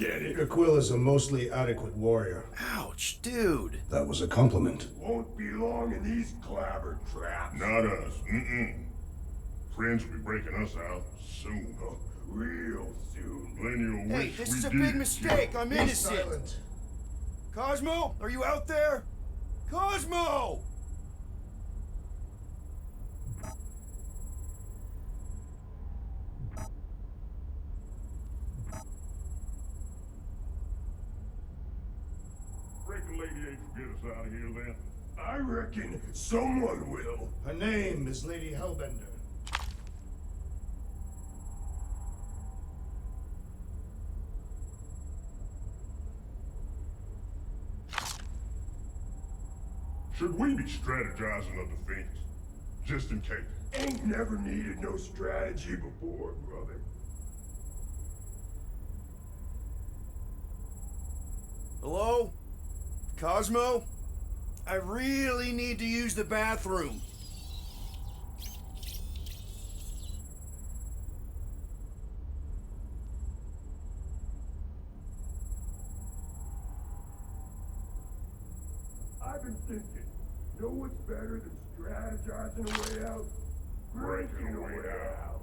Get it? Aquila's a mostly adequate warrior. Ouch, dude. That was a compliment. Won't be long in these clabber traps. Not us. Friends will be breaking us out soon. Real soon. Plenty of Hey, wish this we is a did. big mistake. I'm Be innocent. silent. Cosmo, are you out there? Cosmo! Reckon Lady H will get us out of here then. I reckon someone will. Her name is Lady Hellbender. Should we be strategizing a defense? Just in case. Ain't never needed no strategy before, brother. Hello? Cosmo? I really need to use the bathroom. I've been thinking, know what's better than strategizing a way out? Breaking a way out.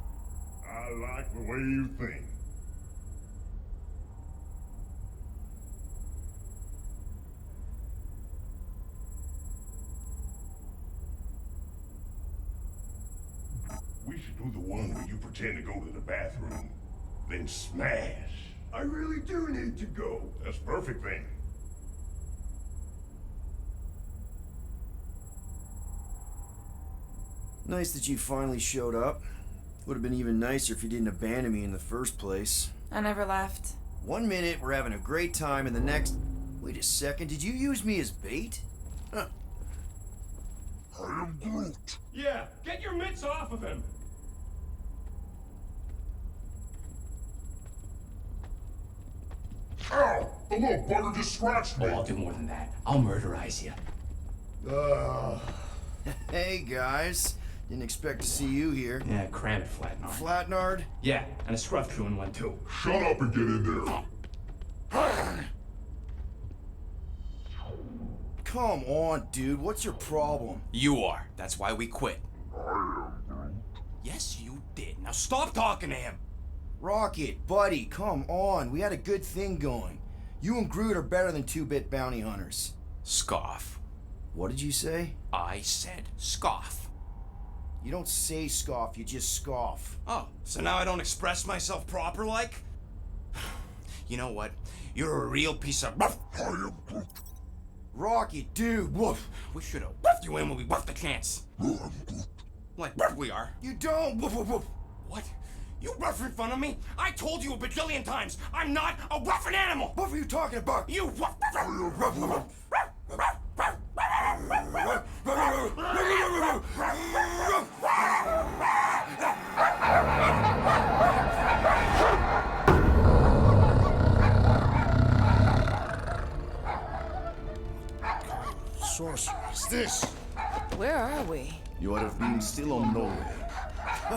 I like the way you think. We should do the one where you pretend to go to the bathroom, then smash. I really do need to go. That's perfect then. Nice that you finally showed up. Would have been even nicer if you didn't abandon me in the first place. I never left. 1 minute, we're having a great time, and the next... Wait a second, did you use me as bait? Huh. I am Groot. Yeah, get your mitts off of him! Ow! The little bugger just scratched me. Oh, I'll do more than that. I'll murderize you. Hey, guys. Didn't expect to see you here. Yeah, cram it, Flatnard. Flatnard? Yeah, and a scruff crewing one too. Shut up and get in there. Come on, dude. What's your problem? You are. That's why we quit. I am Groot. Yes, you did. Now stop talking to him. Rocket, buddy, come on. We had a good thing going. You and Groot are better than two-bit bounty hunters. Scoff. What did you say? I said scoff. You don't say scoff, you just scoff. Oh, so now I don't express myself proper like? You know what? You're a real piece of... I am Groot. Rocket, dude, woof. We should have wuffed you in when we wuffed the chance. I am Groot. Like we are. You don't, woof, woof, woof. What? You rough in front of me? I told you a bajillion times, I'm not a roughing animal! What were you talking about? You wuff... Sorceress, this! Where are we? You have been still on nowhere.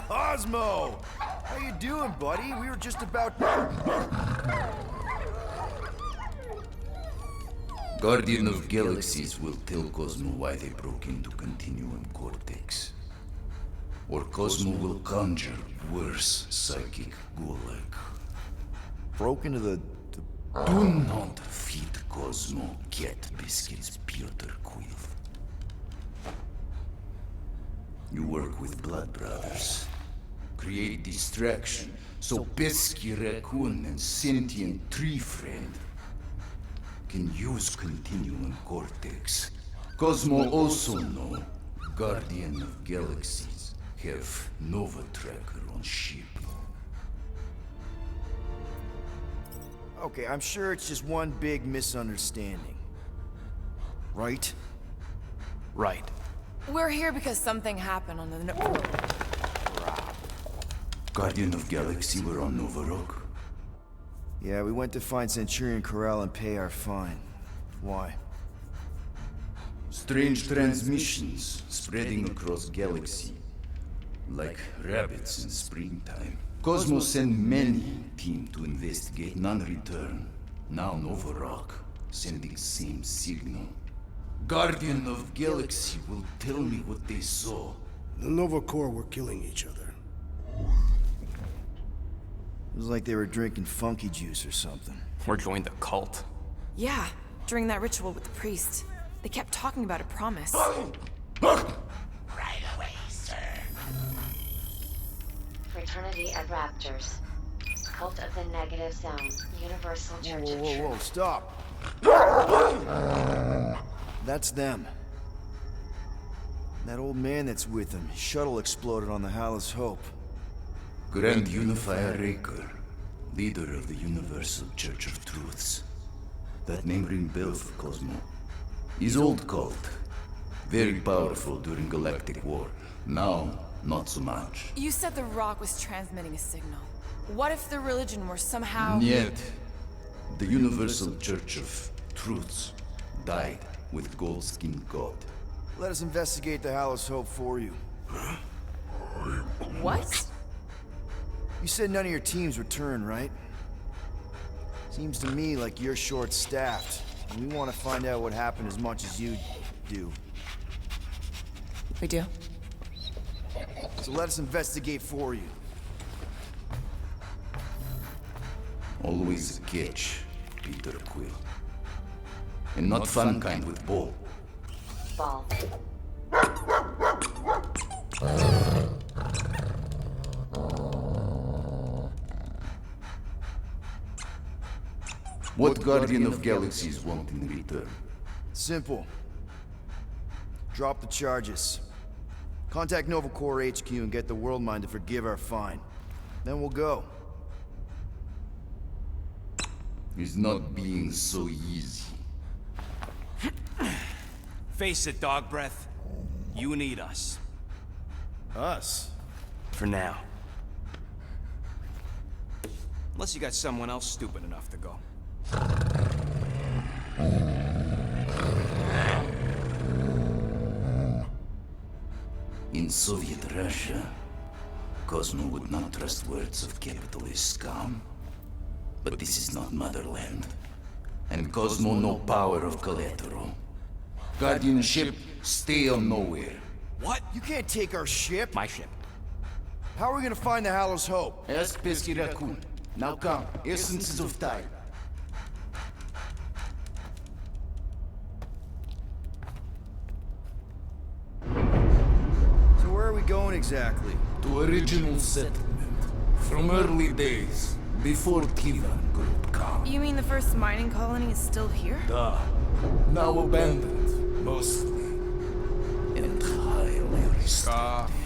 Cosmo! How you doing, buddy? We were just about... Guardian of Galaxies will tell Cosmo why they broke into Continuum Cortex. Or Cosmo will conjure worse psychic gulag. Broke into the... Do not feed Cosmo cat biscuits, Piotr Quill. You work with Blood Brothers. Create distraction so pesky raccoon and sentient tree friend can use Continuum Cortex. Cosmo also know Guardian of Galaxies have Nova Tracker on ship. Okay, I'm sure it's just one big misunderstanding. Right? Right. We're here because something happened on the... Guardian of Galaxy were on Nova Rock. Yeah, we went to find Centurion Corral and pay our fine. Why? Strange transmissions spreading across galaxy, like rabbits in springtime. Cosmo sent many team to investigate, none return. Now Novorok, sending same signal. Guardian of Galaxy will tell me what they saw. The Nova Corps were killing each other. It was like they were drinking funky juice or something. Or joined the cult. Yeah, during that ritual with the priest. They kept talking about a promise. Right away, sir. Fraternity of Raptors. Cult of the Negative Zone. Universal Church of Whoa, Truth. stop. That's them. That old man that's with them. His shuttle exploded on the Hallis Hope. Grand Unifier Raker, leader of the Universal Church of Truths. That name ring bell for Cosmo. His old cult. Very powerful during Galactic War. Now, not so much. You said the rock was transmitting a signal. What if the religion were somehow... Yet, the Universal Church of Truths died with Gold-Skinned God. Let us investigate the Hallis Hope for you. What? You said none of your teams returned, right? Seems to me like you're short-staffed. And we want to find out what happened as much as you do. We do. So let us investigate for you. Always a catch, Peter Quill. And not fun kind with Ball. Ball. What Guardian of Galaxies want in return? Simple. Drop the charges. Contact Nova Corps HQ and get the World Mind to forgive our fine. Then we'll go. It's not being so easy. Face it, Dog Breath. You need us. Us? For now. Unless you got someone else stupid enough to go. In Soviet Russia, Cosmo would not trust words of capitalist scum. But this is not motherland. And Cosmo no power of collateral. Guardianship, stay on nowhere. What? You can't take our ship. My ship. How are we gonna find the Hallis Hope? Ask Pesky Raccoon. Now come, essences of time. So where are we going exactly? To original settlement. From early days, before Tivan Group come. You mean the first mining colony is still here? Duh. Now abandoned, mostly. And highly restricted.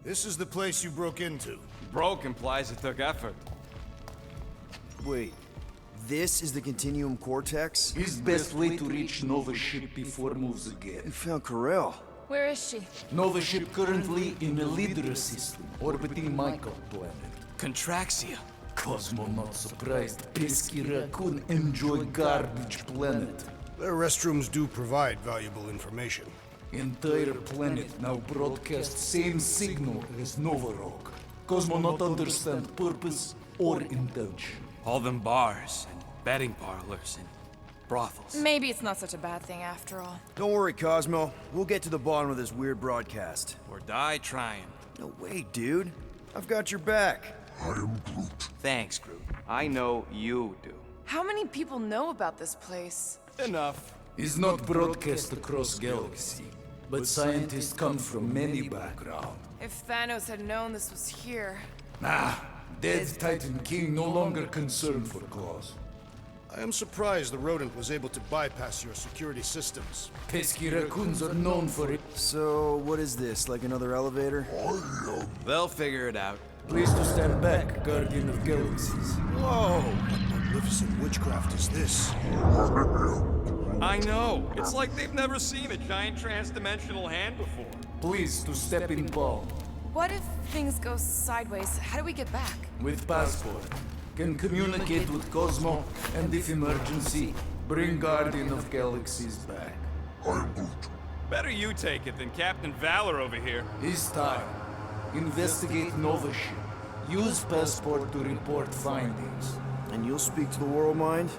This is the place you broke into. Broke implies it took effort. Wait, this is the Continuum Cortex? His best way to reach Nova ship before moves You again. found Corel. Where is she? Nova ship currently in the Lydra system, orbiting Michael planet. Contraxia. Cosmo not surprised. Pesky Raccoon enjoy garbage planet. Their restrooms do provide valuable information. Entire planet now broadcast same signal as Novorok. Cosmo not understand purpose or intention. All them bars and betting parlors and brothels. Maybe it's not such a bad thing after all. Don't worry, Cosmo. We'll get to the bottom of this weird broadcast. Or die trying. No way, dude. I've got your back. Thanks, Groot. I know you do. How many people know about this place? Enough. Is not broadcast across galaxy, but scientists come from many backgrounds. If Thanos had known this was here... Nah, dead Titan King no longer concerned for cause. I am surprised the rodent was able to bypass your security systems. Pesky raccoons are known for it. So, what is this? Like another elevator? They'll figure it out. Please to stand back, Guardian of Galaxies. Whoa! magnificent witchcraft is this? I know. It's like they've never seen a giant trans-dimensional hand before. Please to step in, Paul. What if things go sideways? How do we get back? With passport. Can communicate with Cosmo, and if emergency, bring Guardian of Galaxies back. Better you take it than Captain Valor over here. His time. Investigate Nova ship. Use passport to report findings. And you'll speak to the World Mind?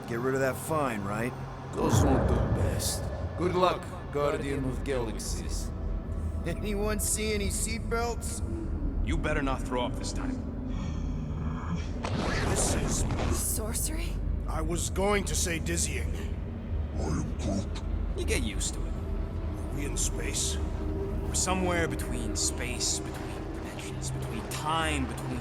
Get rid of that fine, right? Cosmo do best. Good luck, Guardian of Galaxies. Anyone see any seatbelts? You better not throw up this time. This is... Sorcery? I was going to say dizzying. You get used to it. Are we in space? We're somewhere between space, between dimensions, between time, between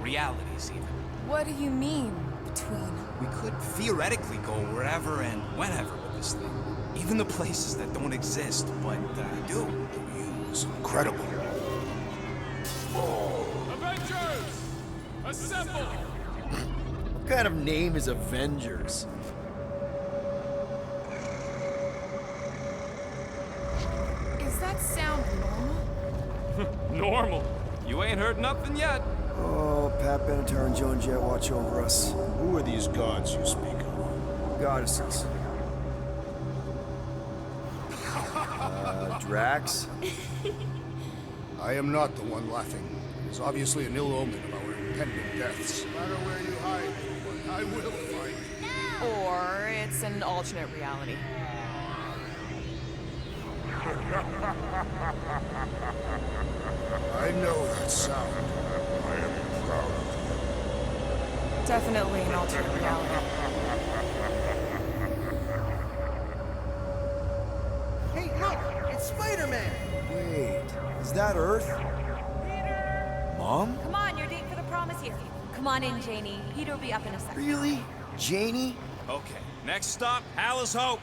realities even. What do you mean, between? We could theoretically go wherever and whenever with this thing. Even the places that don't exist, but do. It's incredible. Avengers! Assemble! What kind of name is Avengers? Is that sound normal? Normal. You ain't heard nothing yet. Oh, Pat Benatar and Joan Jett watch over us. Who are these gods you speak of? Goddesses. Drax? I am not the one laughing. It is obviously an ill omen of our impending deaths. No matter where you hide, I will find you. Or it's an alternate reality. I know that sound. Definitely an alternate reality. Hey, look! It's Spider-Man! Wait, is that Earth? Mom? Come on, your date for the prom is here. Come on in, Janie. Peter will be up in a second. Really? Janie? Okay, next stop, Hallis Hope.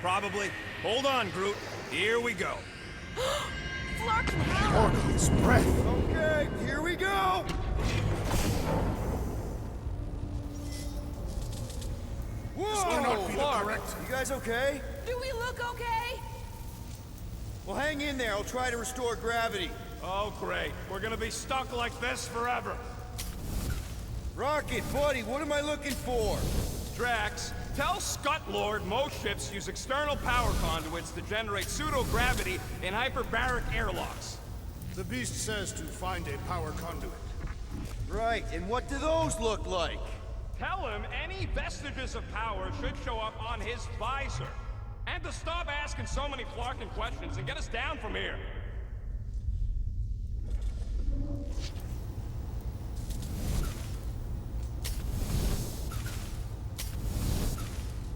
Probably. Hold on, Groot. Here we go. Flark and Hal! Orcus breath! Okay, here we go! This will not be the correct. You guys okay? Do we look okay? Well, hang in there. I'll try to restore gravity. Oh, great. We're gonna be stuck like this forever. Rocket, buddy, what am I looking for? Drax, tell Scut Lord most ships use external power conduits to generate pseudo-gravity in hyperbaric airlocks. The beast says to find a power conduit. Right, and what do those look like? Tell him any vestiges of power should show up on his visor. And to stop asking so many Flarkin questions and get us down from here.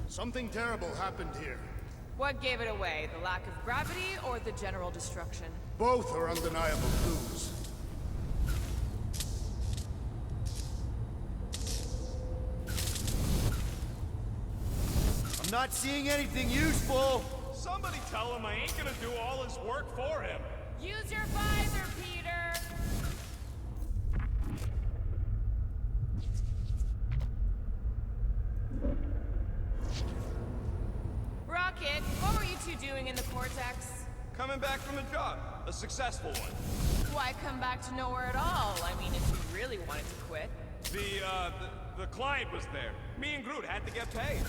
Something terrible happened here. What gave it away? The lack of gravity or the general destruction? Both are undeniable clues. I'm not seeing anything useful. Somebody tell him I ain't gonna do all his work for him. Use your visor, Peter! Rocket, what were you two doing in the Cortex? Coming back from a job. A successful one. Why come back to nowhere at all? I mean, if you really wanted to quit. The client was there. Me and Groot had to get paid.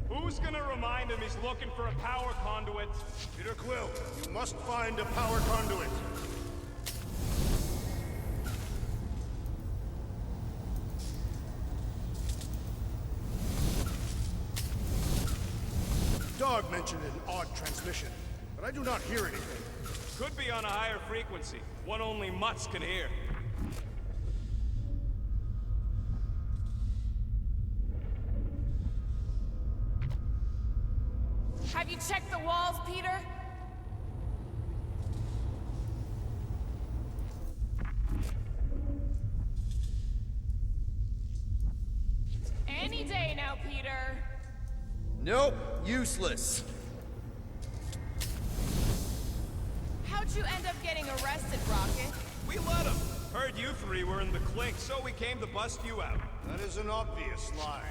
Who's gonna remind him he's looking for a power conduit? Peter Quill, you must find a power conduit. Dog mentioned an odd transmission, but I do not hear anything. Could be on a higher frequency, one only mutts can hear. Have you checked the walls, Peter? Any day now, Peter. Nope, useless. How'd you end up getting arrested, Rocket? We let him. Heard you three were in the clink, so we came to bust you out. That is an obvious lie.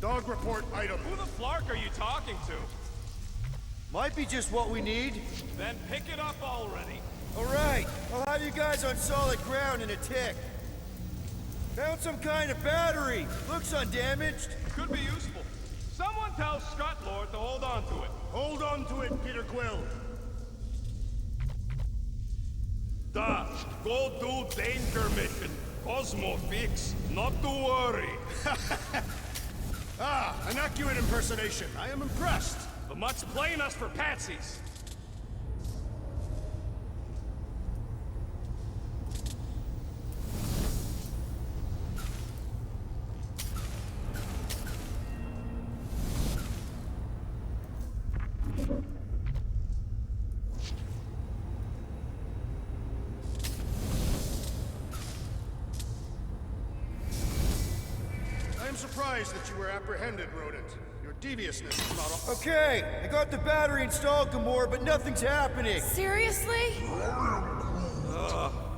Dog report item. Who the flark are you talking to? Might be just what we need. Then pick it up already. Alright, I'll have you guys on solid ground in a tick. Found some kind of battery. Looks undamaged. Could be useful. Someone tell Scott Lord to hold on to it. Hold on to it, Peter Quill. Da, go do danger mission. Cosmo fix, not to worry. Ah, an accurate impersonation. I am impressed. The Mutt's playing us for patsies. I am surprised that you were apprehended, Rodent. Your deviousness is not all. Okay, I got the battery installed, Gamora, but nothing's happening. Seriously?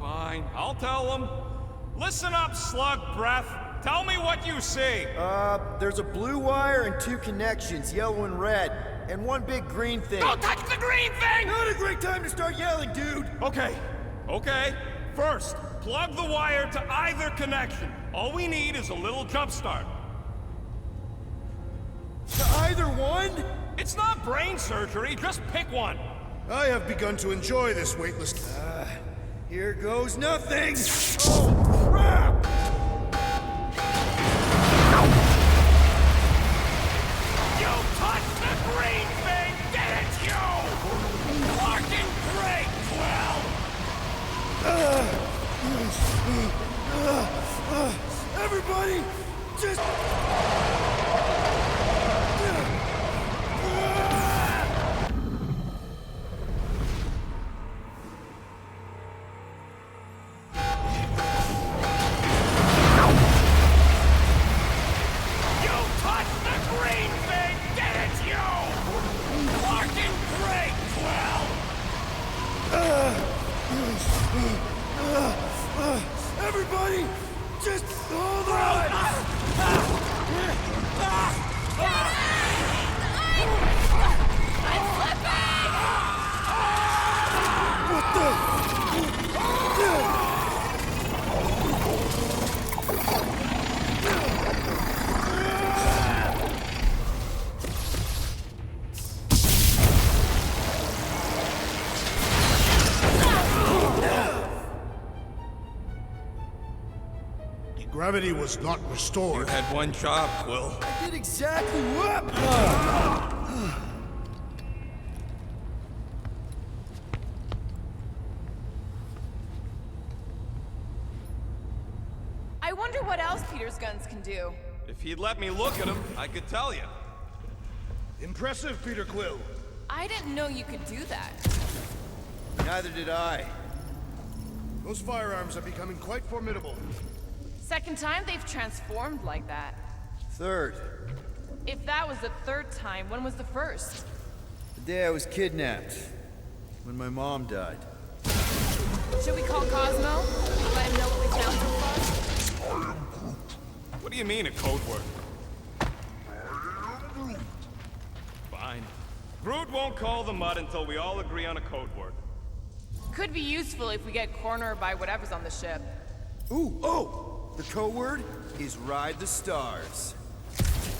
Fine, I'll tell them. Listen up, slug breath. Tell me what you see. There's a blue wire and 2 connections, yellow and red, and 1 big green thing. Don't touch the green thing! Not a great time to start yelling, dude! Okay. First, plug the wire to either connection. All we need is a little jump start. To either one? It's not brain surgery, just pick one. I have begun to enjoy this weightless. Here goes nothing! Oh, crap! You touch the green thing! Get it, you! Fucking great, Quill! Everybody, just... Everybody, just hold on! What Gravity was not restored. You had one job, Quill. I did exactly what? I wonder what else Peter's guns can do. If he'd let me look at him, I could tell you. Impressive, Peter Quill. I didn't know you could do that. Neither did I. Those firearms are becoming quite formidable. Second time they've transformed like that. Third, If that was the third time, when was the first? the day I was kidnapped. When my mom died. Should we call Cosmo? Let him know what we found so far? What do you mean, a code word? Fine. Groot won't call the Mud until we all agree on a code word. Could be useful if we get cornered by whatever's on the ship. Ooh, oh! The code word is Ride the Stars.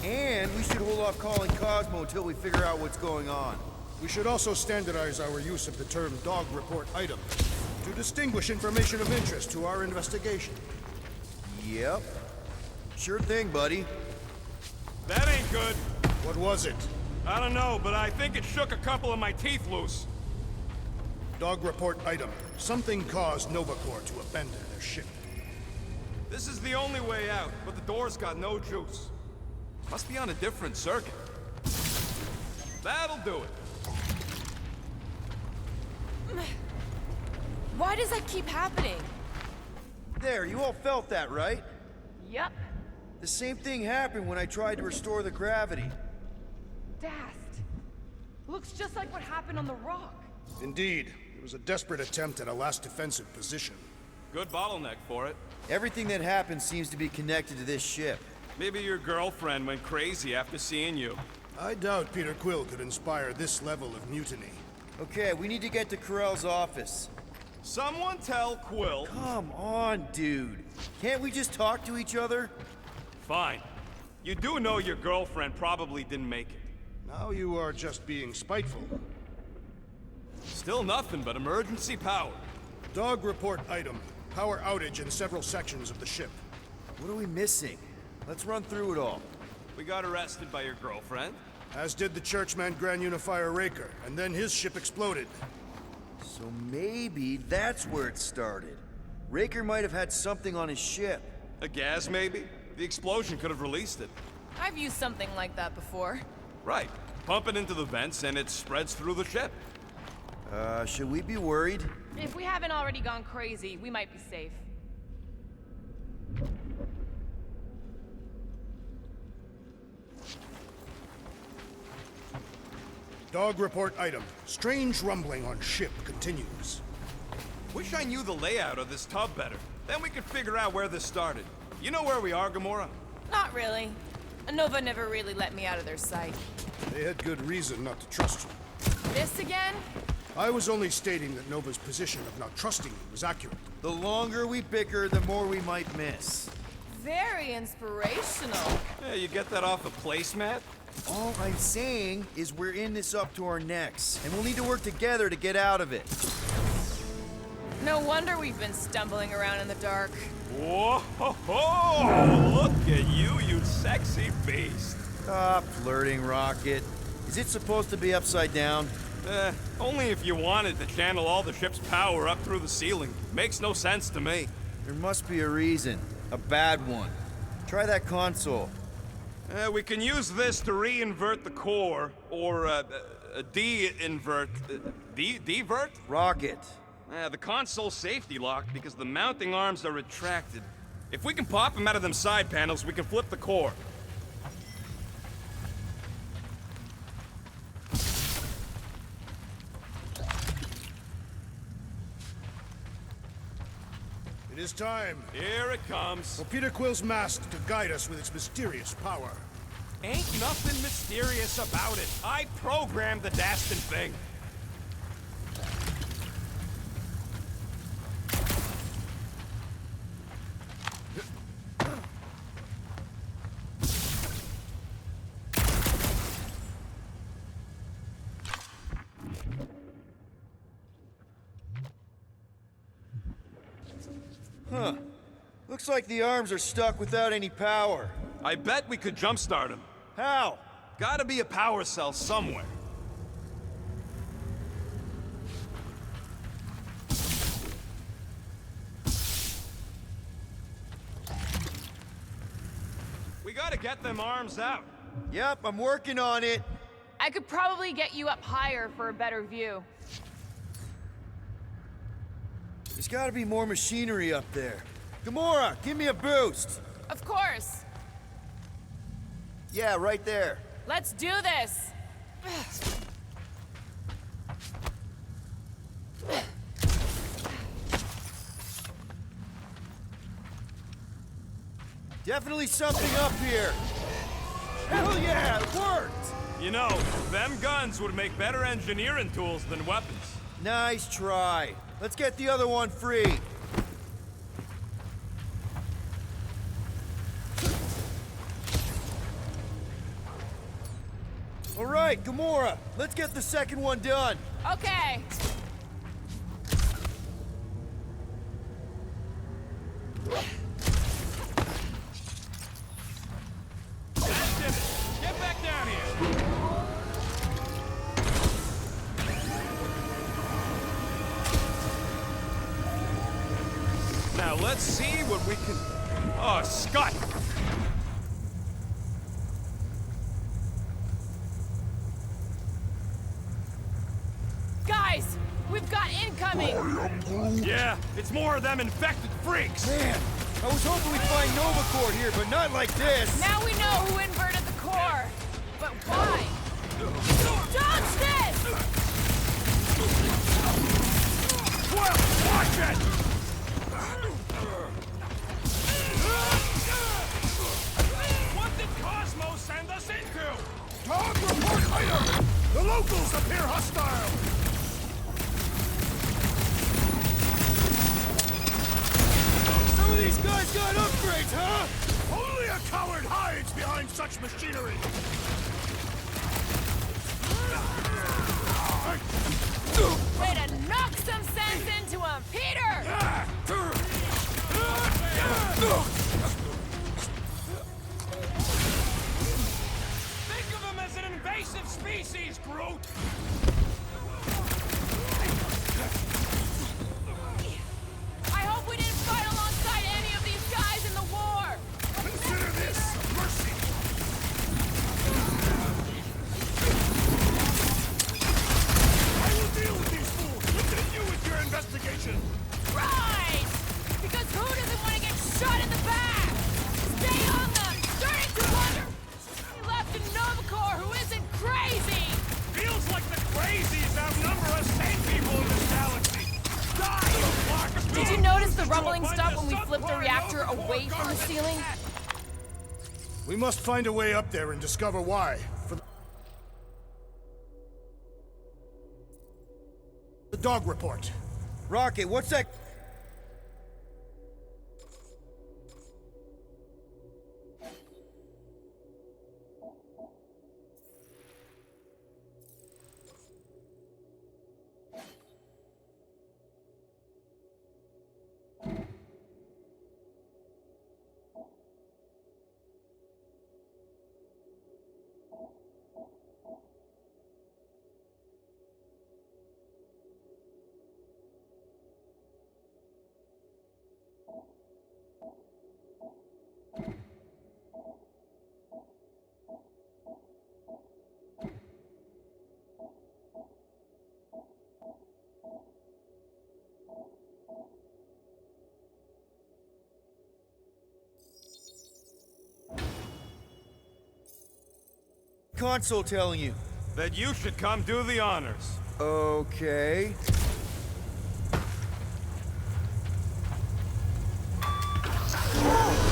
And we should hold off calling Cosmo until we figure out what's going on. We should also standardize our use of the term dog report item to distinguish information of interest to our investigation. Yep. Sure thing, buddy. That ain't good. What was it? I don't know, but I think it shook a couple of my teeth loose. Dog report item. Something caused Nova Corps to abandon their ship. This is the only way out, but the door's got no juice. Must be on a different circuit. That'll do it. Why does that keep happening? There, you all felt that, right? Yep. The same thing happened when I tried to restore the gravity. Dast. Looks just like what happened on the rock. Indeed. It was a desperate attempt at a last defensive position. Good bottleneck for it. Everything that happened seems to be connected to this ship. Maybe your girlfriend went crazy after seeing you. I doubt Peter Quill could inspire this level of mutiny. Okay, we need to get to Corell's office. Someone tell Quill. Come on, dude. Can't we just talk to each other? Fine. You do know your girlfriend probably didn't make it. Now you are just being spiteful. Still nothing but emergency power. Dog report item. Power outage in several sections of the ship. What are we missing? Let's run through it all. We got arrested by your girlfriend. As did the Churchman Grand Unifier Raker, and then his ship exploded. So maybe that's where it started. Raker might have had something on his ship. A gas, maybe? The explosion could have released it. I've used something like that before. Right. Pump it into the vents and it spreads through the ship. Should we be worried? If we haven't already gone crazy, we might be safe. Dog report item. Strange rumbling on ship continues. Wish I knew the layout of this tub better. Then we could figure out where this started. You know where we are, Gamora? Not really. Nova never really let me out of their sight. They had good reason not to trust you. This again? I was only stating that Nova's position of not trusting you was accurate. The longer we bicker, the more we might miss. Very inspirational. Yeah, you get that off a placemat? All I'm saying is we're in this up to our necks, and we'll need to work together to get out of it. No wonder we've been stumbling around in the dark. Whoa! Ho, ho! Look at you, you sexy beast. Stop flirting, Rocket. Is it supposed to be upside down? Only if you wanted to channel all the ship's power up through the ceiling. Makes no sense to me. There must be a reason. A bad one. Try that console. We can use this to re-invert the core, or de-invert... Divert? Rocket. The console's safety locked because the mounting arms are retracted. If we can pop them out of them side panels, we can flip the core. It is time. Here it comes. For Peter Quill's mask to guide us with its mysterious power. Ain't nothing mysterious about it. I programmed the Dastin thing. Huh. Looks like the arms are stuck without any power. I bet we could jumpstart them. How? Gotta be a power cell somewhere. We gotta get them arms out. Yep, I'm working on it. I could probably get you up higher for a better view. There's gotta be more machinery up there. Gamora, give me a boost. Of course. Yeah, right there. Let's do this. Definitely something up here. Hell yeah, it worked! You know, them guns would make better engineering tools than weapons. Nice try. Let's get the other one free. All right, Gamora, let's get the second one done. Okay. That's it. Get back down here. Now let's see what we can... Oh, Scott! Guys, we've got incoming! Yeah, it's more of them infected freaks! Man, I was hoping we'd find Novacord here, but not like this! Now we know who inverted the core! But why? Dodge this! Well, watch it! What did Cosmo send us into? Dog report item! The locals appear hostile! Some of these guys got upgrades, huh? Only a coward hides behind such machinery! Way to knock some sense into him, Peter! Think of them as an invasive species, Groot! I hope we didn't fight alongside any of these guys in the war! Consider this mercy! I will deal with these fools! Continue with your investigation! Right! Because who doesn't want to get shot in the back? Stay on them! Starting to wonder who left in Novacore who isn't crazy! Feels like the crazies outnumber us sane people in this galaxy! Die, you flock of Did you dogs! notice the rumbling stopped when we flipped the reactor away from the ceiling? We must find a way up there and discover why. For the dog report. Rocket, what's that? Console telling you? That you should come do the honors. Okay.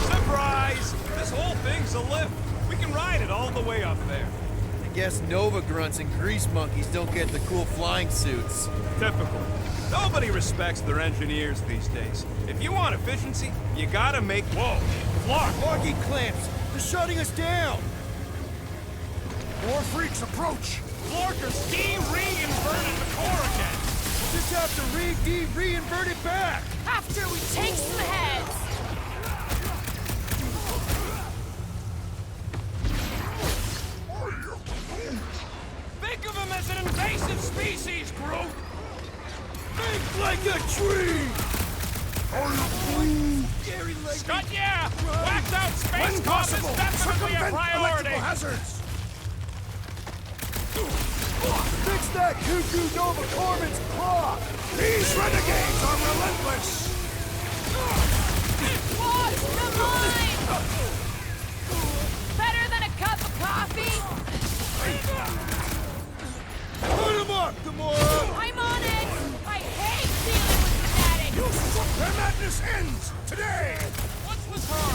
Surprise! This whole thing's a lift. We can ride it all the way up there. I guess Nova grunts and grease monkeys don't get the cool flying suits. Typical. Nobody respects their engineers these days. If you want efficiency, you gotta make... Whoa! Flock! Locking clamps! They're shutting us down! More freaks approach! Florker's de-reinverted the core again! Just have to reinvert it back! After we take some heads! Think of him as an invasive species, Groot! Think like a tree! Scott, yeah! Wax out space cops is definitely a priority! Hazards! Fix that cuckoo Nova Corman's clock! These renegades are relentless! Watch the line! Better than a cup of coffee? Put him up, Gamora! I'm on it! I hate dealing with fanatics! Their madness ends today! What's with her?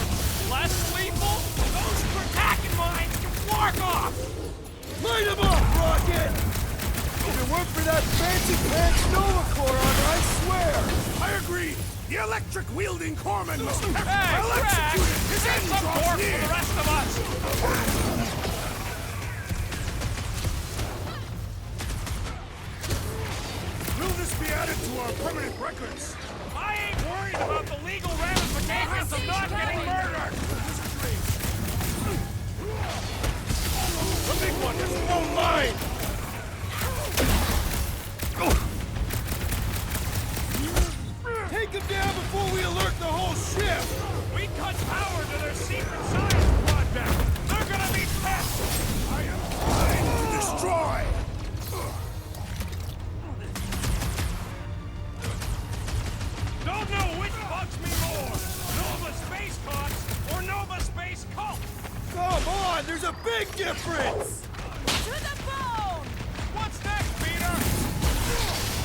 Less lethal? Those Kratakan mines can flark off! Light him up, Rocket! If it weren't for that fancy pants Novacore armor, I swear! I agree! The electric-wielding corpsman must be Hey, well Drax! executed! His Save end some draws pork near! for the rest of us! Will this be added to our permanent records? I ain't worried about the legal ramifications of not getting murdered! The big one is no mine! Take him down before we alert the whole ship! We cut power to their secret science project! They're gonna be pissed! I am trying to destroy! on! There's a big difference! To the bone! What's next, Peter?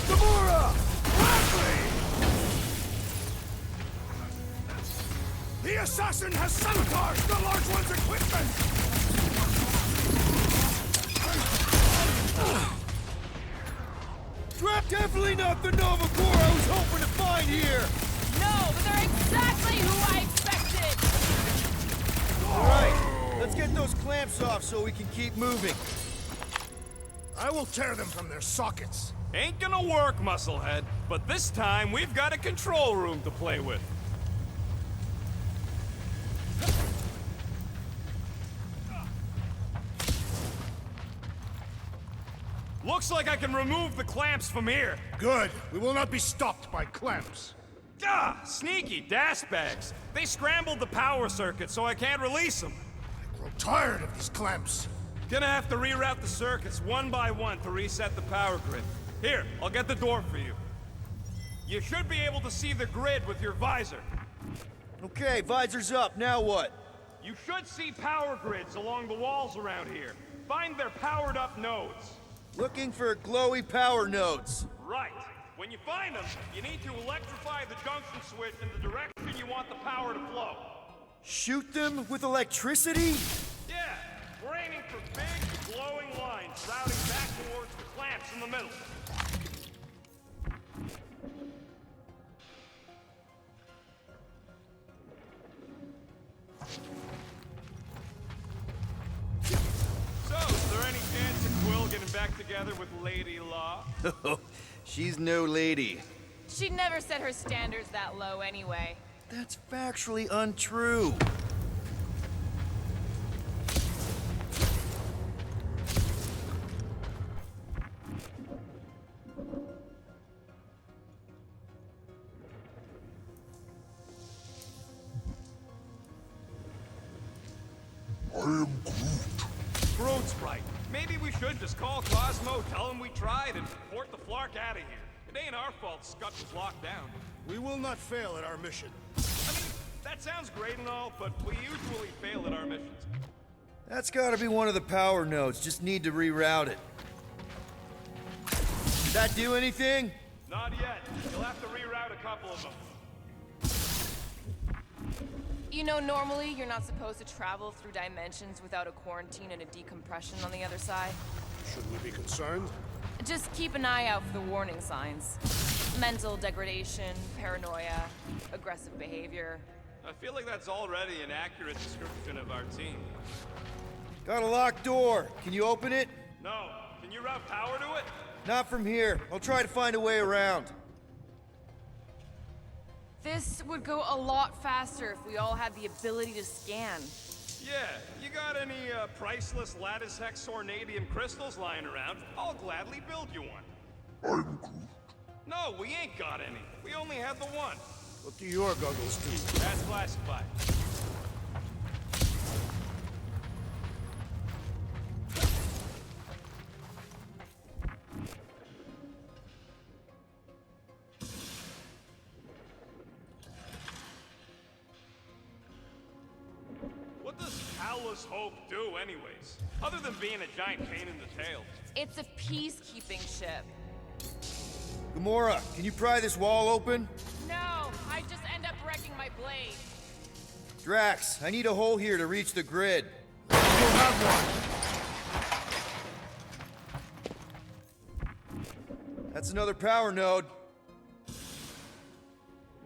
Gamora! Bradley! The assassin has sabotaged the large one's equipment! Definitely not the Nova Corps I was hoping to find here! No, but they're exactly who I expected! Alright, let's get those clamps off so we can keep moving. I will tear them from their sockets. Ain't gonna work, Musclehead. But this time, we've got a control room to play with. Looks like I can remove the clamps from here. Good. We will not be stopped by clamps. Ah, sneaky bags. They scrambled the power circuit, so I can't release them. I grow tired of these clamps. Gonna have to reroute the circuits one by one to reset the power grid. Here, I'll get the door for you. You should be able to see the grid with your visor. Okay, visor's up. Now what? You should see power grids along the walls around here. Find their powered up nodes. Looking for glowy power nodes. Right. When you find them, you need to electrify the junction switch in the direction you want the power to flow. Shoot them with electricity? Yeah, we're aiming for big, glowing lines routing back towards the clamps in the middle. So, is there any chance of Quill getting back together with Lady Law? She's no lady. She never set her standards that low anyway. That's factually untrue. I am Groot. Groot's right. Maybe we should just call Cosmo, tell him we tried, and port the Flark out of here. It ain't our fault Scott was locked down. We will not fail at our mission. I mean, that sounds great and all, but we usually fail at our missions. That's gotta be one of the power nodes. Just need to reroute it. Did that do anything? Not yet. You'll have to reroute a couple of them. You know, normally you're not supposed to travel through dimensions without a quarantine and a decompression on the other side. Should we be concerned? Just keep an eye out for the warning signs. Mental degradation, paranoia, aggressive behavior. I feel like that's already an accurate description of our team. Got a locked door. Can you open it? No. Can you route power to it? Not from here. I'll try to find a way around. This would go a lot faster if we all had the ability to scan. Yeah, you got any priceless lattice hex ornadium crystals lying around? I'll gladly build you one. I'm Groot. No, we ain't got any. We only have the one. What do your goggles do? That's classified. What does Callous Hope do, anyways? Other than being a giant pain in the tail. It's a peacekeeping ship. Gamora, can you pry this wall open? No, I just end up wrecking my blade. Drax, I need a hole here to reach the grid. You'll have one. That's another power node.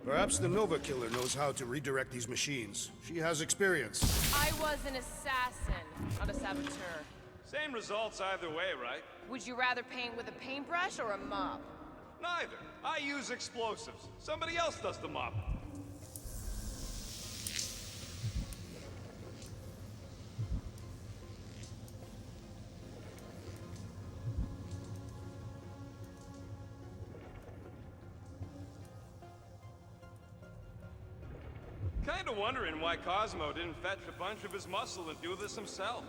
Perhaps the Nova Killer knows how to redirect these machines. She has experience. I was an assassin, not a saboteur. Same results either way, right? Would you rather paint with a paintbrush or a mop? Neither. I use explosives. Somebody else does the mopping. Kinda wondering why Cosmo didn't fetch a bunch of his muscle and do this himself.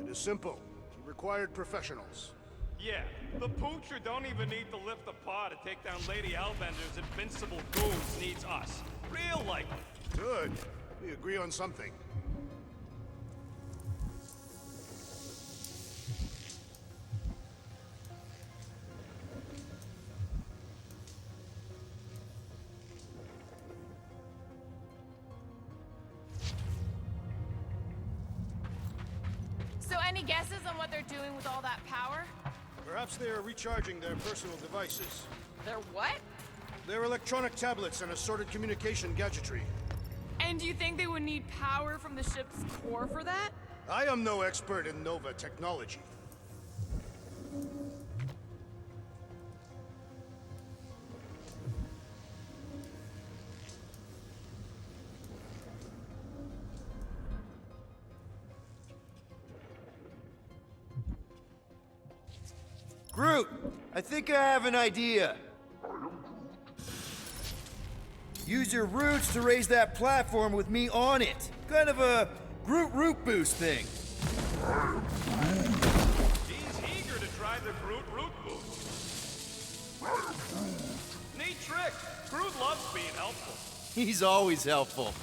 It is simple. He required professionals. Yeah, the Poocher don't even need to lift a paw to take down Lady Hellbender's invincible goons needs us. Real like. Good. We agree on something. any guesses on what they're doing with all that power? Perhaps they are recharging their personal devices. They're what? Their electronic tablets and assorted communication gadgetry. And do you think they would need power from the ship's core for that? I am no expert in Nova technology. Groot, I think I have an idea. Use your roots to raise that platform with me on it. Kind of a Groot root boost thing. He's eager to try the Groot root boost. Neat trick. Groot loves being helpful. He's always helpful.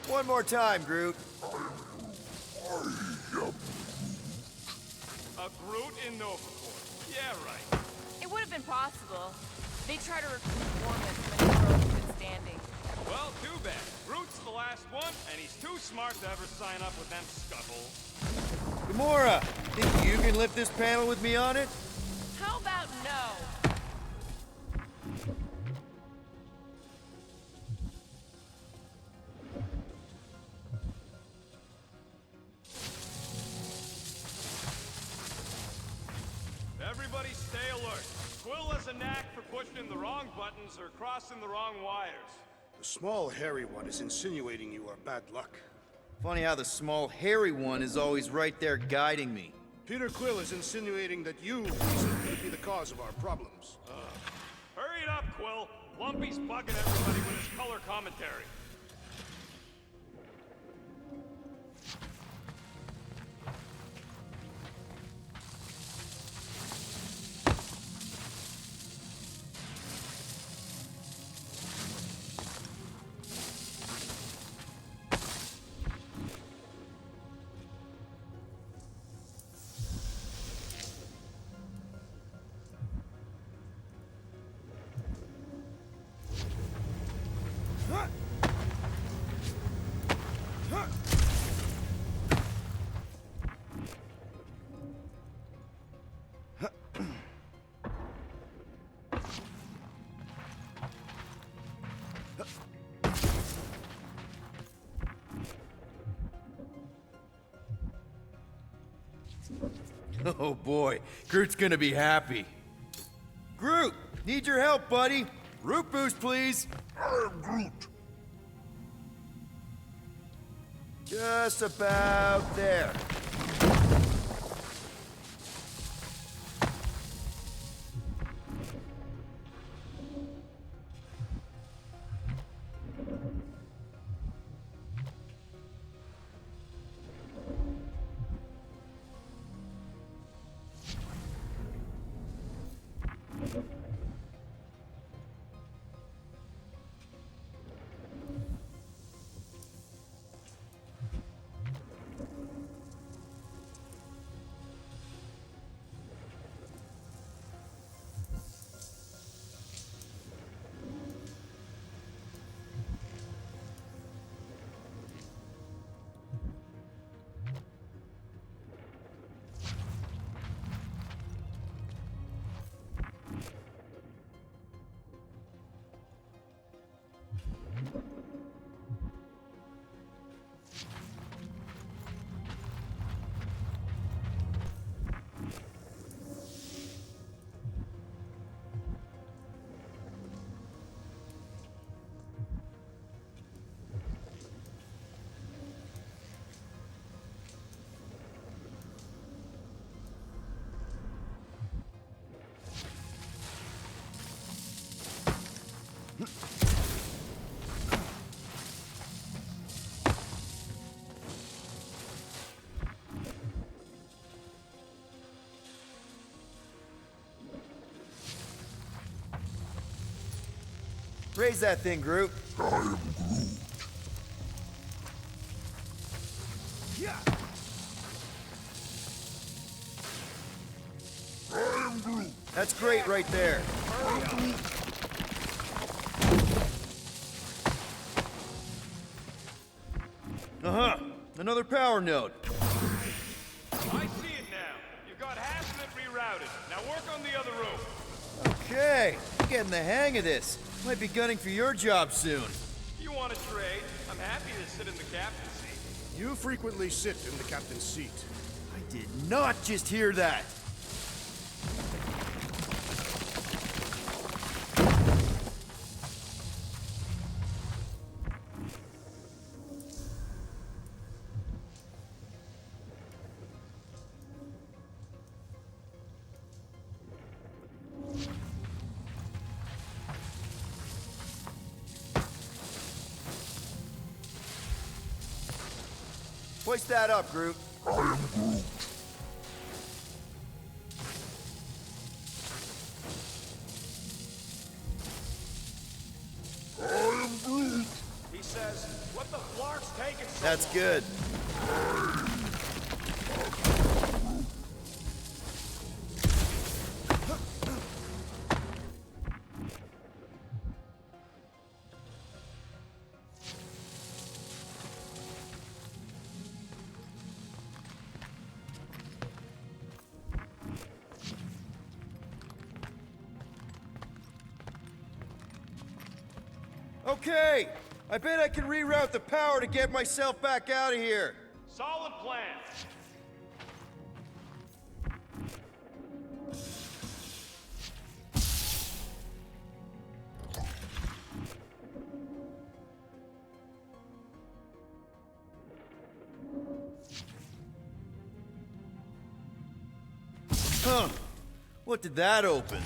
One more time, Groot. A Groot in Novacore. Yeah, right. It would have been possible. They try to recruit Mormons when Heroes have been standing. Well, too bad. Groot's the last one, and he's too smart to ever sign up with them scuffles. Gamora, think you can lift this panel with me on it? How about no? Everybody stay alert. Quill has a knack for pushing the wrong buttons or crossing the wrong wires. The small, hairy one is insinuating you are bad luck. Funny how the small, hairy one is always right there guiding me. Peter Quill is insinuating that you could be the cause of our problems. Hurry it up, Quill. Lumpy's bugging everybody with his color commentary. Oh boy, Groot's gonna be happy. Groot, need your help, buddy. Root boost, please. I am Groot. Just about there. Raise that thing, Groot. I am Groot. Yeah. I am Groot. That That's great right there. Uh-huh. Another power node. I see it now. You've got half of it rerouted. Now work on the other room. Okay, I'm getting the hang of this. Might be gunning for your job soon. You want to trade? I'm happy to sit in the captain's seat. You frequently sit in the captain's seat. I did not just hear that. Hoist that up, Groot. I am Groot. I am Groot. He says, what the flark's taking so That's long? good. Okay, I bet I can reroute the power to get myself back out of here. Solid plan. Huh. What did that open?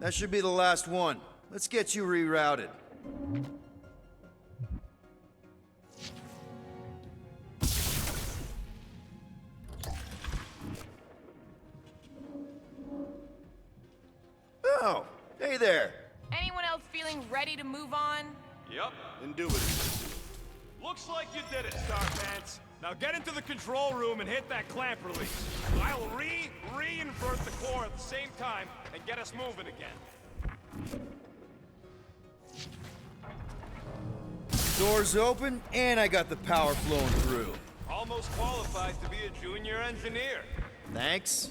That should be the last one. Let's get you rerouted. Oh, hey there. Anyone else feeling ready to move on? Yep. Indubitably. Looks like you did it, Starpants. Now get into the control room and hit that clamp release. I'll re-invert the core at the same time and get us moving again. Doors open, and I got the power flowing through. Almost qualified to be a junior engineer. Thanks.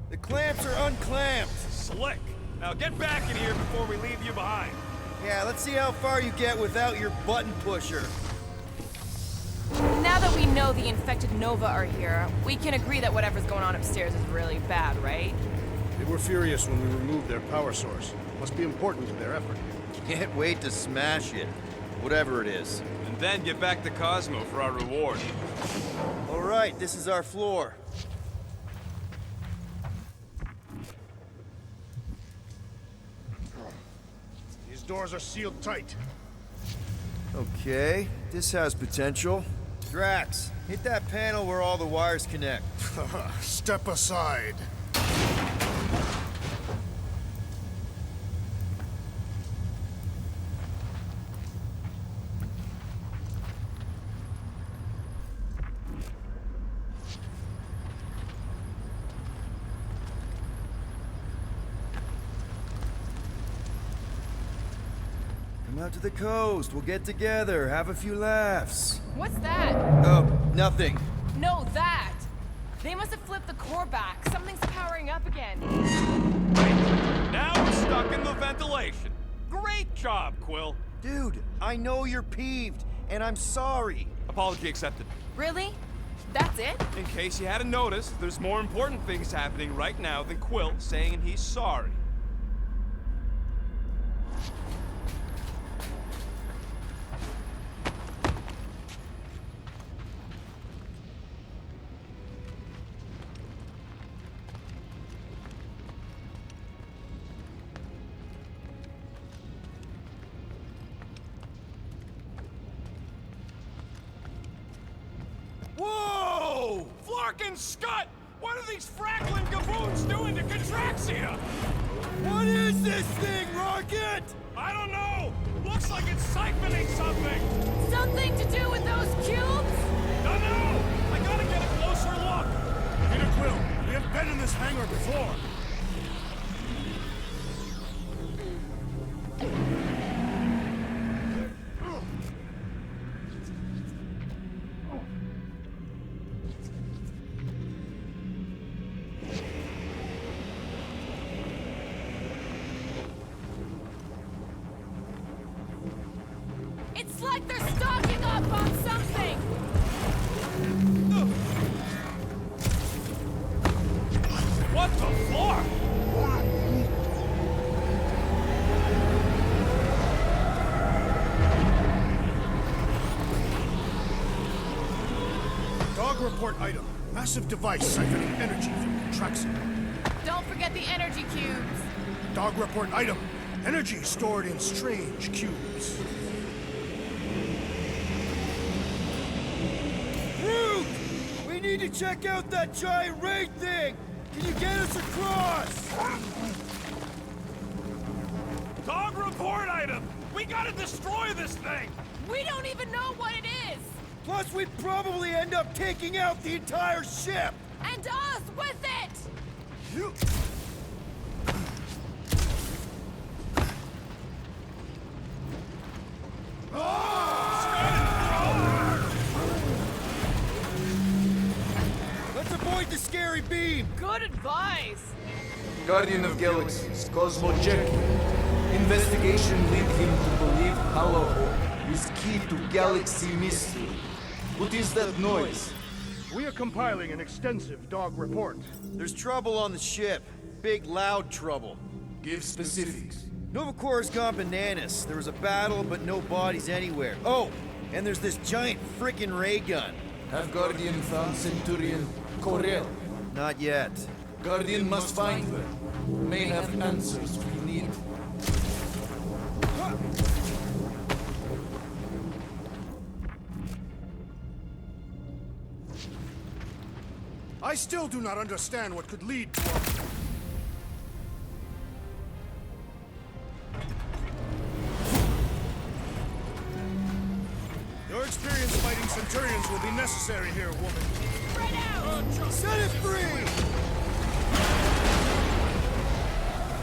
The clamps are unclamped. Slick. Now get back in here before we leave you behind. Yeah, let's see how far you get without your button pusher. Now that we know the infected Nova are here, we can agree that whatever's going on upstairs is really bad, right? They were furious when we removed their power source. Must be important to their effort. Can't wait to smash it. Whatever it is. And then get back to Cosmo for our reward. All right, this is our floor. These doors are sealed tight. Okay, this has potential. Drax, hit that panel where all the wires connect. Step aside. Come out to the coast. We'll get together, have a few laughs. What's that? Oh, nothing. No, that! They must have flipped the core back. Something's powering up again. Now we're stuck in the ventilation. Great job, Quill. Dude, I know you're peeved, and I'm sorry. Apology accepted. Really? That's it? In case you hadn't noticed, there's more important things happening right now than Quill saying he's sorry. Whoa! Flarkin Scott! What are these frackling gaboons doing to Contraxia? What is this thing, Rocket? I don't know! Looks like it's siphoning something! Something to do with those cubes? Don't know! I gotta get a closer look! Peter Quill, we have been in this hangar before. It's like they're stocking up on something! What the fuck? Dog report item. Massive device siphoning energy from Contraxia. Don't forget the energy cubes. Dog report item. Energy stored in strange cubes. Groot! We need to check out that giant raid thing! Can you get us across? Dog report item! We gotta destroy this thing! We don't even know what it is! Plus, we'd probably end up taking out the entire ship! And us with it! You... Let's avoid the scary beam! Good advice! Guardian of Galaxies, Cosmo Jackie. Investigation lead him to believe Hollow is key to galaxy mystery. What is that noise? We are compiling an extensive dog report. There's trouble on the ship. Big, loud trouble. Give specifics. Nova Corps gone bananas. There was a battle, but no bodies anywhere. Oh, and there's this giant frickin' ray gun. Have Guardian found Centurion Corel? Not yet. Guardian must find her. May have answers we need. I still do not understand what could lead to our... Your experience fighting Centurions will be necessary here, woman. Spread out! Set it free!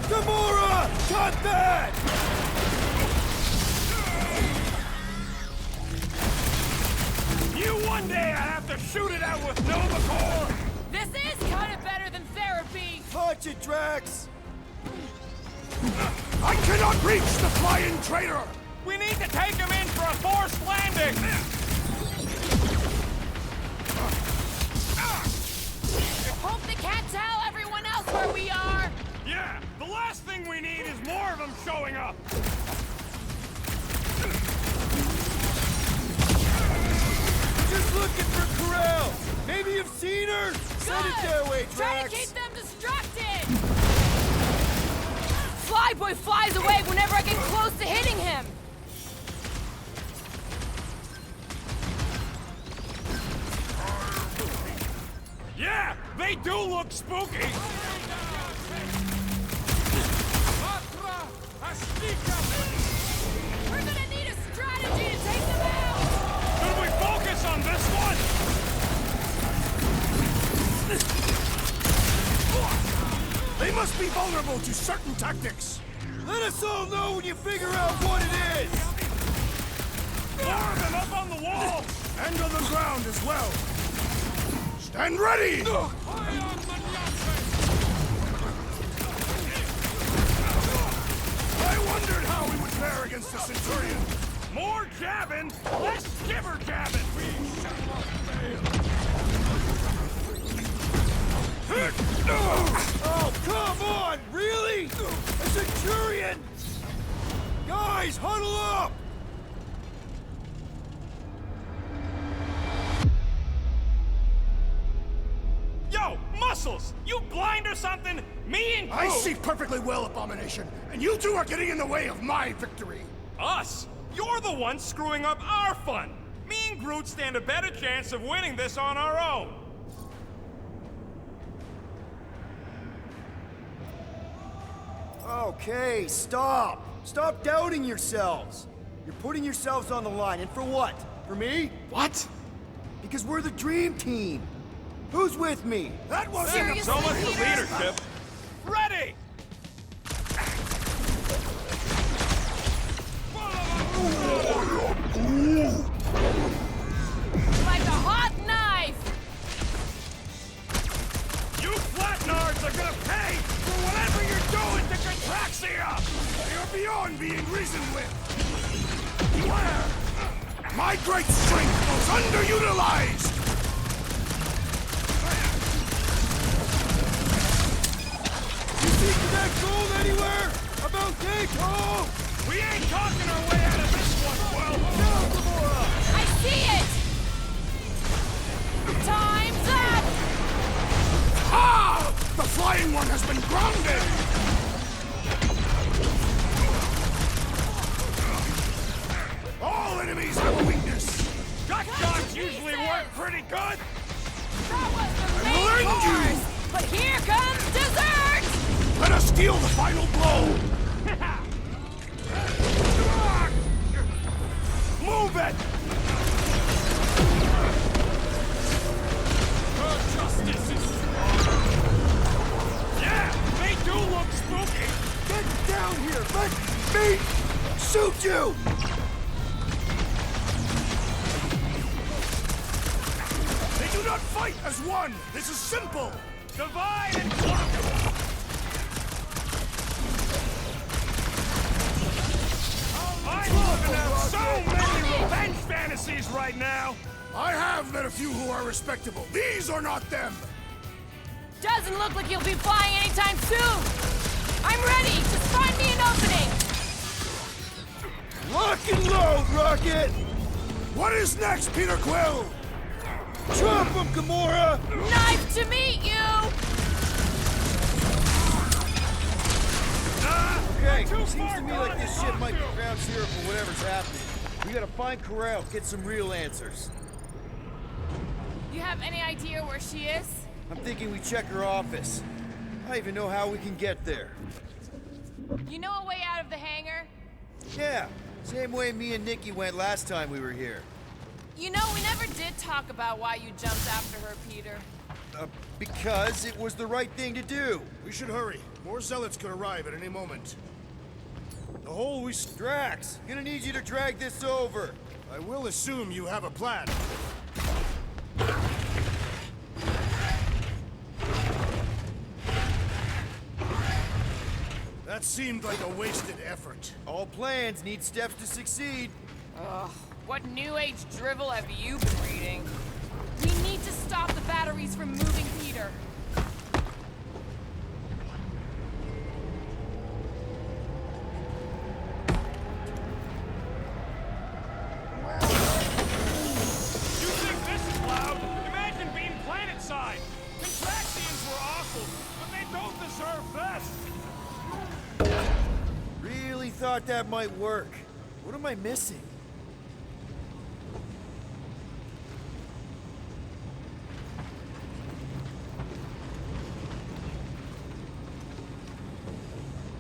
Gamora! Cut that! You one day I have to shoot it out with Nova Corps! This is kind of better than therapy! Punch it, Drax! I cannot reach the flying traitor! We need to take him in for a forced landing! Hope they can't tell everyone else where we are! Yeah, the last thing we need is more of them showing up! Just looking for Corel! Maybe you've seen her? Send it their way, Try to Drax! keep them distracted! Flyboy flies away whenever I get close to hitting him! Yeah, they do look spooky! We're gonna need a strategy to take them out! Should we focus on this one? They must be vulnerable to certain tactics! Let us all know when you figure out what it is! More of them up on the wall! And on the ground as well! Stand ready! I wondered how we would fare against the Centurion! jabbing, less jibber jabbing. We shall not fail. Oh, come on! Really? A Centurion! Guys, huddle up! Yo, Muscles! You blind or something? Me and I Groot... see perfectly well, Abomination, and you two are getting in the way of my victory. Us? You're the one screwing up our fun. Me and Groot stand a better chance of winning this on our own. Okay, stop. Stop doubting yourselves. You're putting yourselves on the line, and for what? For me? What? Because we're the dream team. Who's with me? That wasn't So much for leadership. Ready! Like a hot knife! You flatnards are gonna pay for whatever you're doing to Contraxia! You're beyond being reasoned with. Beware! My great strength goes underutilized! You taking that gold anywhere? About take home! We ain't talking our way out of this one, well. Now, Gamora! I see it! Time's up! Ah! The flying one has been grounded! All enemies have a weakness! Gut shots usually work pretty good! That was the main I'll end you! course! But here comes dessert! Let us deal the final blow! Move it! Your justice is strong. Yeah, they do look spooky! Get down here! Let me shoot you! They do not fight as one! This is simple! Divide and conquer! I'm living out so many revenge fantasies right now! I have met a few who are respectable. These are not them! Doesn't look like you'll be flying anytime soon! I'm ready! Just find me an opening! Lock and load, Rocket! What is next, Peter Quill? Drop him, Gamora! Nice to meet you! Okay, seems to me like this ship might be ground zero for whatever's happening. We gotta find Corel, get some real answers. You have any idea where she is? I'm thinking we check her office. I don't even know how we can get there. You know a way out of the hangar? Yeah, same way me and Nikki went last time we were here. You know, we never did talk about why you jumped after her, Peter. Because it was the right thing to do. We should hurry. More zealots could arrive at any moment. The hole we... Drax, gonna need you to drag this over. I will assume you have a plan. That seemed like a wasted effort. All plans need steps to succeed. Ugh, what new age drivel have you been reading? We need to stop the batteries from moving Peter. You think this is loud? Imagine being planet-side! Contraxians were awful, but they don't deserve this! Really thought that might work. What am I missing?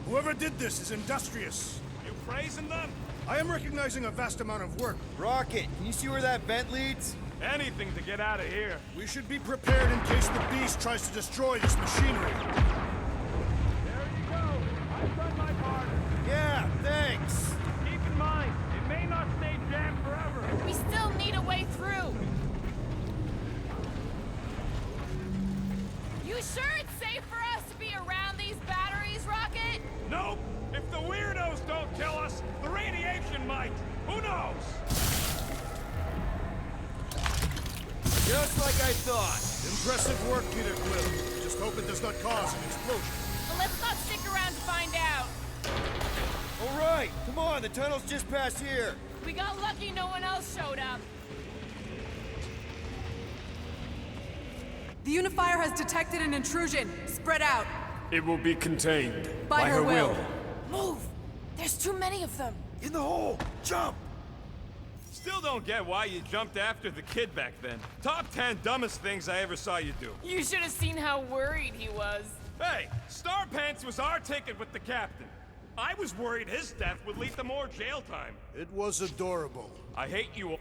Whoever did this is industrious. You praising them? I am recognizing a vast amount of work. Rocket, can you see where that vent leads? Anything to get out of here. We should be prepared in case the beast tries to destroy this machinery. There you go. I've done my part. Yeah, thanks. Keep in mind, it may not stay jammed forever. We still need a way through. You sure it's safe for us to be around these batteries, Rocket? Nope. If the weirdos don't kill us, the radiation might. Who knows? Just like I thought. Impressive work, Peter Quill. Just hope it does not cause an explosion. But let's not stick around to find out. All right, come on, the tunnel's just past here. We got lucky no one else showed up. The Unifier has detected an intrusion. Spread out. It will be contained. By her will. Move! There's too many of them. In the hole! Jump! Still don't get why you jumped after the kid back then. Top 10 dumbest things I ever saw you do. You should have seen how worried he was. Hey, Star Pants was our ticket with the captain. I was worried his death would lead to more jail time. It was adorable. I hate you all.